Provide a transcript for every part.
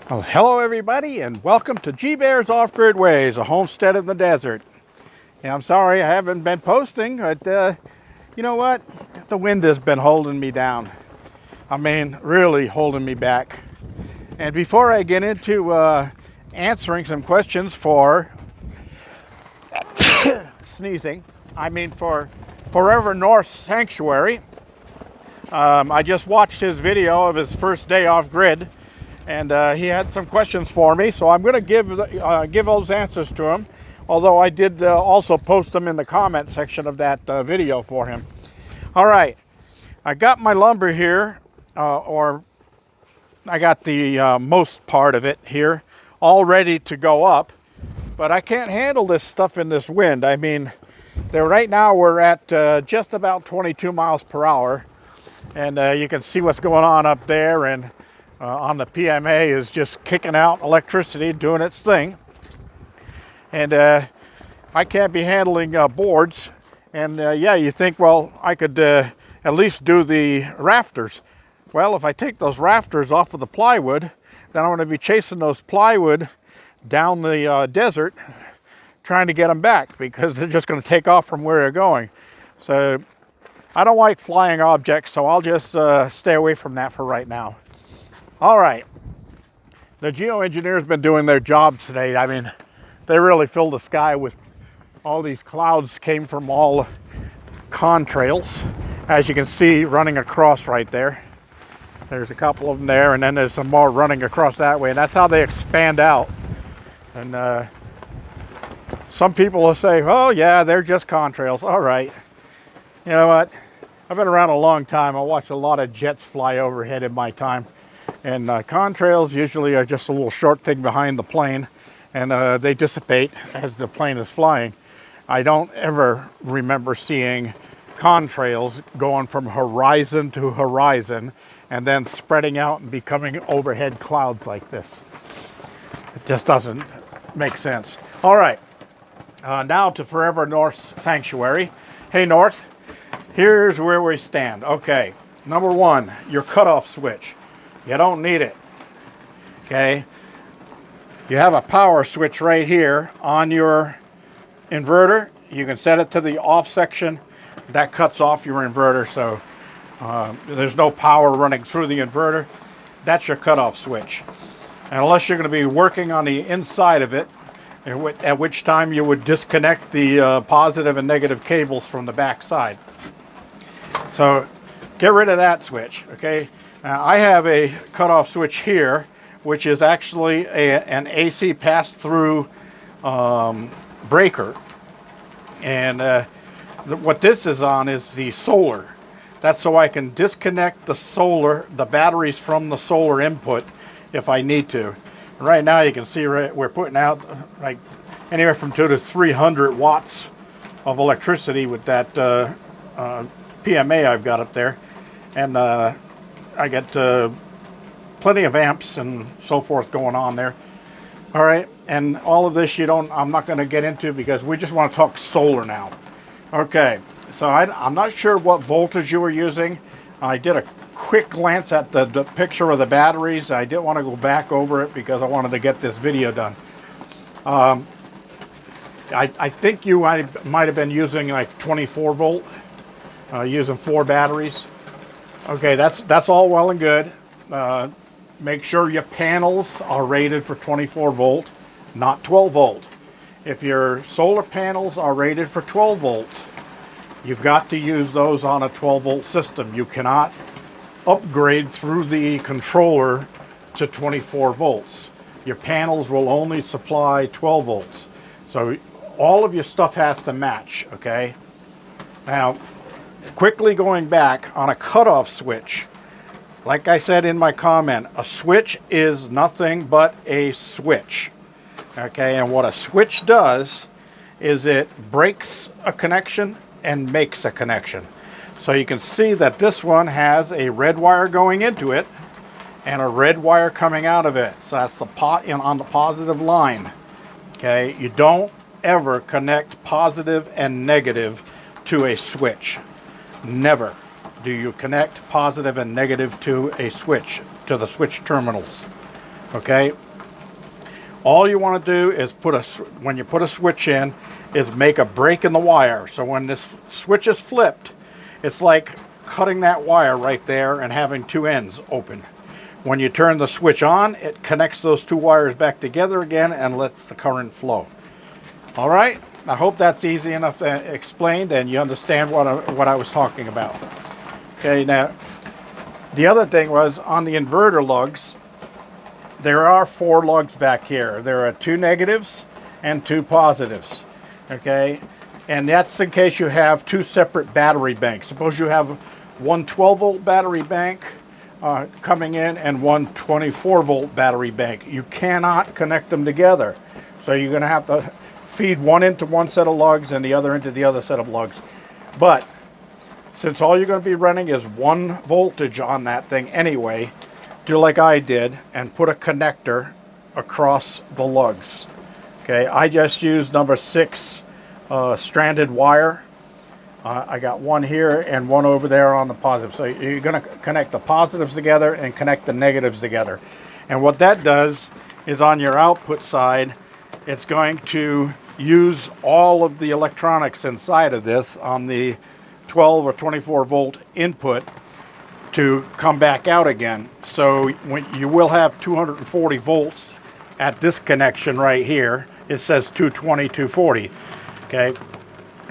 Well, hello everybody, and welcome to G Bear's Off-Grid Ways, a homestead in the desert. Yeah, I'm sorry I haven't been posting, but you know what? The wind has been holding me down. I mean, really holding me back. And before I get into answering some questions for sneezing, for Forever North Sanctuary, I just watched his video of his first day off-grid. And he had some questions for me, so I'm going to give those answers to him. Although I did also post them in the comment section of that video for him. All right, I got my lumber here, or I got the most part of it here, all ready to go up. But I can't handle this stuff in this wind. I mean, right now we're at just about 22 miles per hour, and you can see what's going on up there. And on the PMA is just kicking out electricity, doing its thing. And I can't be handling boards. And yeah, you think, well, I could at least do the rafters. Well, if I take those rafters off of the plywood, then I'm going to be chasing those plywood down the desert, trying to get them back, because they're just going to take off from where they're going. So I don't like flying objects, so I'll just stay away from that for right now. All right, the geoengineers been doing their job today. I mean, they really filled the sky with all these clouds, came from all contrails, as you can see running across right there. There's a couple of them there, and then there's some more running across that way, and that's how they expand out. And some people will say, oh yeah, they're just contrails. All right, you know what? I've been around a long time. I watched a lot of jets fly overhead in my time. And contrails usually are just a little short thing behind the plane, and they dissipate as the plane is flying. I don't ever remember seeing contrails going from horizon to horizon and then spreading out and becoming overhead clouds like this. It just doesn't make sense. All right, now to Forever North Sanctuary. Hey North, here's where we stand. Okay, number one, your cutoff switch. You don't need it, okay? You have a power switch right here on your inverter. You can set it to the off section. That cuts off your inverter, so there's no power running through the inverter. That's your cutoff switch. And unless you're going to be working on the inside of it, at which time you would disconnect the positive and negative cables from the back side. So get rid of that switch, okay? Now, I have a cutoff switch here, which is actually an AC pass-through breaker. And what this is on is the solar. That's so I can disconnect the batteries from the solar input if I need to. Right now you can see we're putting out like anywhere from 200 to 300 watts of electricity with that PMA I've got up there. And I get plenty of amps and so forth going on there. All right, and all of this I'm not going to get into because we just want to talk solar now. Okay, so I'm not sure what voltage you were using. I did a quick glance at the picture of the batteries. I didn't want to go back over it because I wanted to get this video done. I think you might have been using like 24 volt, using 4 batteries. Okay, that's all well and good. Make sure your panels are rated for 24 volt, not 12 volt. If your solar panels are rated for 12 volts, you've got to use those on a 12 volt system. You cannot upgrade through the controller to 24 volts. Your panels will only supply 12 volts. So all of your stuff has to match, okay? Now, quickly going back on a cutoff switch, like I said in my comment, a switch is nothing but a switch. Okay, and what a switch does is it breaks a connection and makes a connection. So you can see that this one has a red wire going into it and a red wire coming out of it. So that's the pot on the positive line. Okay, you don't ever connect positive and negative to a switch. Never do you connect positive and negative to a switch, to the switch terminals. Okay, all you want to do is when you put a switch in, is make a break in the wire. So when this switch is flipped, it's like cutting that wire right there and having two ends open. When you turn the switch on, it connects those two wires back together again and lets the current flow. All right, I hope that's easy enough to explain and you understand what I was talking about. Okay, now the other thing was on the inverter lugs, there are 4 lugs back here. There are 2 negatives and 2 positives. Okay, and that's in case you have 2 separate battery banks. Suppose you have one 12-volt battery bank coming in and one 24-volt battery bank. You cannot connect them together. So you're going to have to feed one into one set of lugs and the other into the other set of lugs. But since all you're going to be running is 1 voltage on that thing anyway, do like I did and put a connector across the lugs. Okay, I just used number 6 stranded wire. I got one here and one over there on the positive. So you're going to connect the positives together and connect the negatives together. And what that does is on your output side, it's going to use all of the electronics inside of this on the 12 or 24 volt input to come back out again. So when you will have 240 volts at this connection right here. It says 220, 240. Okay,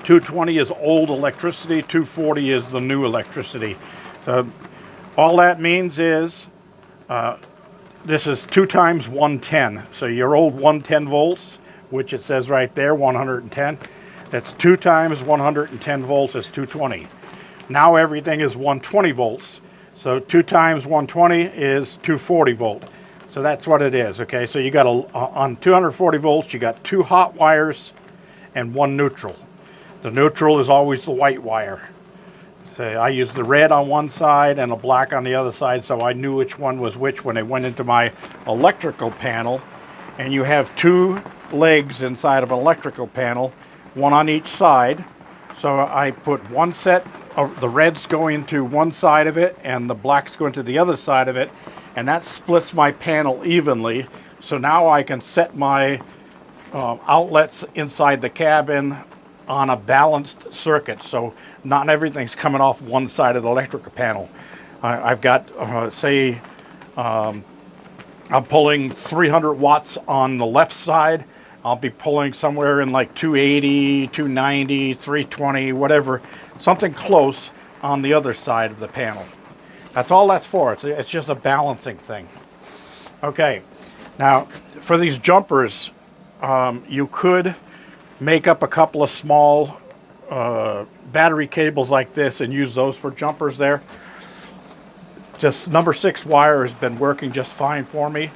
220 is old electricity, 240 is the new electricity. All that means is this is 2 times 110. So your old 110 volts, which it says right there, 110, that's 2 times 110 volts is 220. Now everything is 120 volts. So 2 times 120 is 240 volt. So that's what it is, okay? So you got on 240 volts, you got 2 hot wires and 1 neutral. The neutral is always the white wire. So I used the red on one side and the black on the other side, so I knew which one was which when they went into my electrical panel. And you have 2 legs inside of an electrical panel, one on each side. So I put one set of the reds going to one side of it and the blacks going to the other side of it, and that splits my panel evenly. So now I can set my outlets inside the cabin on a balanced circuit, so not everything's coming off one side of the electrical panel. I've got say I'm pulling 300 watts on the left side. I'll be pulling somewhere in like 280, 290, 320, whatever, something close on the other side of the panel. That's all that's for. It's just a balancing thing. Okay, now for these jumpers, you could make up a couple of small battery cables like this and use those for jumpers there. Just number 6 wire has been working just fine for me,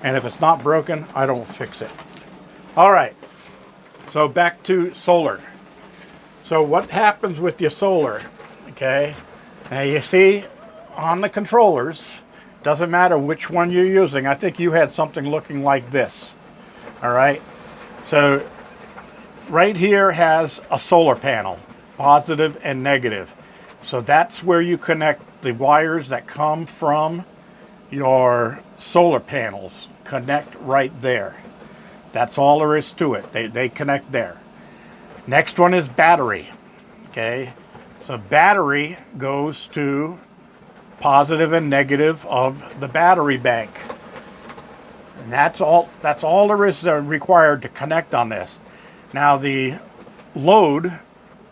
and if it's not broken, I don't fix it. All right, so back to solar. So what happens with your solar? Okay, now you see on the controllers, doesn't matter which one you're using. I think you had something looking like this. All right, so right here has a solar panel, positive and negative. So that's where you connect the wires that come from your solar panels. Connect right there. That's all there is to it. They connect there. Next one is battery. Okay, so battery goes to positive and negative of the battery bank. And that's all there is required to connect on this. Now the load,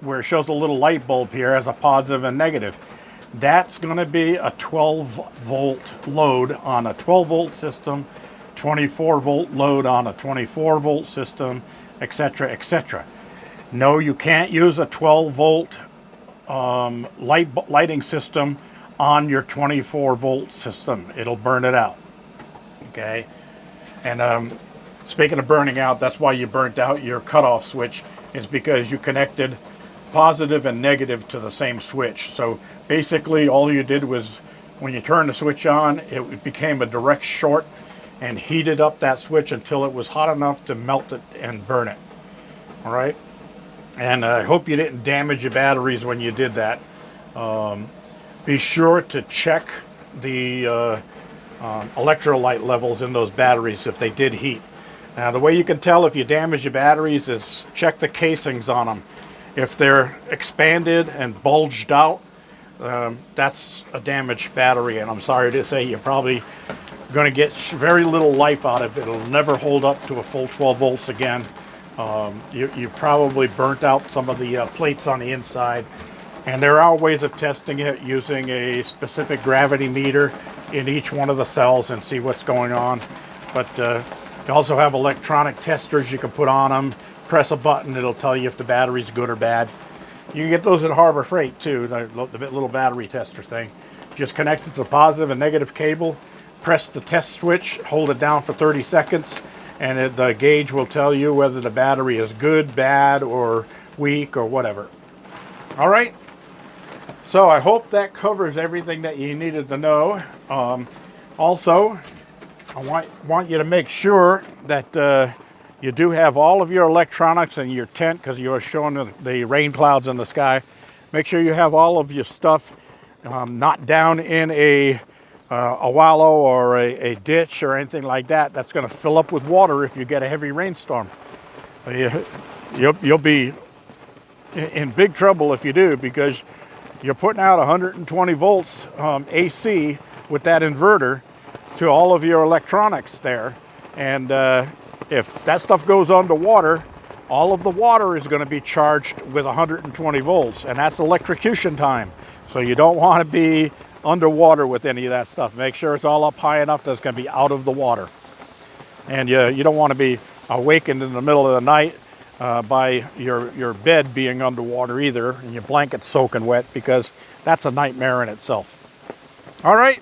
where it shows a little light bulb here, has a positive and negative. That's going to be a 12 volt load on a 12 volt system, 24 volt load on a 24 volt system, etc., etc. No, you can't use a 12 volt lighting system on your 24 volt system. It'll burn it out. Okay, and speaking of burning out, that's why you burnt out your cutoff switch, is because you connected positive and negative to the same switch. So basically all you did was, when you turned the switch on, it became a direct short and heated up that switch until it was hot enough to melt it and burn it. All right, and I hope you didn't damage your batteries when you did that. Be sure to check the electrolyte levels in those batteries if they did heat. Now, the way you can tell if you damage your batteries is check the casings on them. If they're expanded and bulged out, that's a damaged battery, and I'm sorry to say you're probably going to get very little life out of it. It'll never hold up to a full 12 volts again. You probably burnt out some of the plates on the inside, and there are ways of testing it using a specific gravity meter in each one of the cells and see what's going on. But you also have electronic testers you can put on them. Press a button, it'll tell you if the battery's good or bad. You can get those at Harbor Freight too, the little battery tester thing. Just connect it to the positive and negative cable, press the test switch, hold it down for 30 seconds, and the gauge will tell you whether the battery is good, bad, or weak, or whatever. All right, so I hope that covers everything that you needed to know. Also, I want you to make sure that you do have all of your electronics in your tent, because you are showing the rain clouds in the sky. Make sure you have all of your stuff not down in a wallow or a ditch or anything like that. That's going to fill up with water if you get a heavy rainstorm. You'll be in big trouble if you do, because you're putting out 120 volts AC with that inverter to all of your electronics there. And if that stuff goes underwater, all of the water is going to be charged with 120 volts, and that's electrocution time. So you don't want to be underwater with any of that stuff. Make sure it's all up high enough that it's going to be out of the water. And you don't want to be awakened in the middle of the night by your bed being underwater either, and your blanket soaking wet, because that's a nightmare in itself. All right,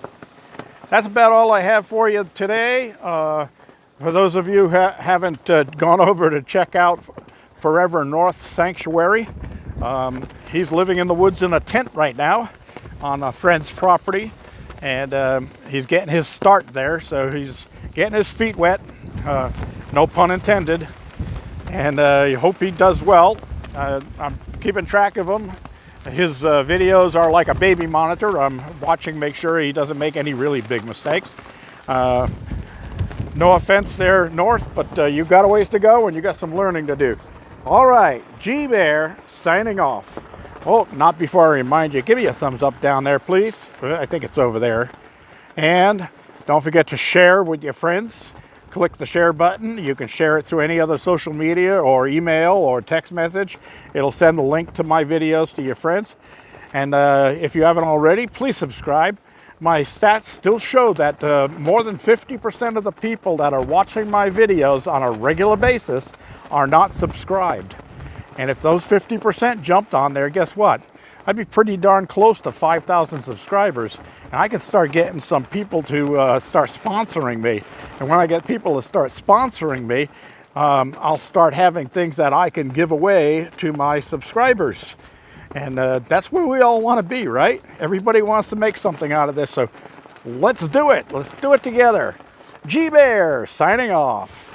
that's about all I have for you today. For those of you who haven't gone over to check out Forever North Sanctuary, he's living in the woods in a tent right now on a friend's property, and he's getting his start there, so he's getting his feet wet, no pun intended, and I hope he does well. I'm keeping track of him. His videos are like a baby monitor. I'm watching, make sure he doesn't make any really big mistakes. No offense there, North, but you've got a ways to go and you got some learning to do. All right, G-Bear signing off. Oh, not before I remind you, give me a thumbs up down there, please. I think it's over there. And don't forget to share with your friends. Click the share button. You can share it through any other social media or email or text message. It'll send a link to my videos to your friends. And if you haven't already, please subscribe. My stats still show that more than 50% of the people that are watching my videos on a regular basis are not subscribed. And if those 50% jumped on there, guess what? I'd be pretty darn close to 5,000 subscribers. And I could start getting some people to start sponsoring me. And when I get people to start sponsoring me, I'll start having things that I can give away to my subscribers. And that's where we all want to be, right? Everybody wants to make something out of this, so let's do it. Let's do it together. G-Bear signing off.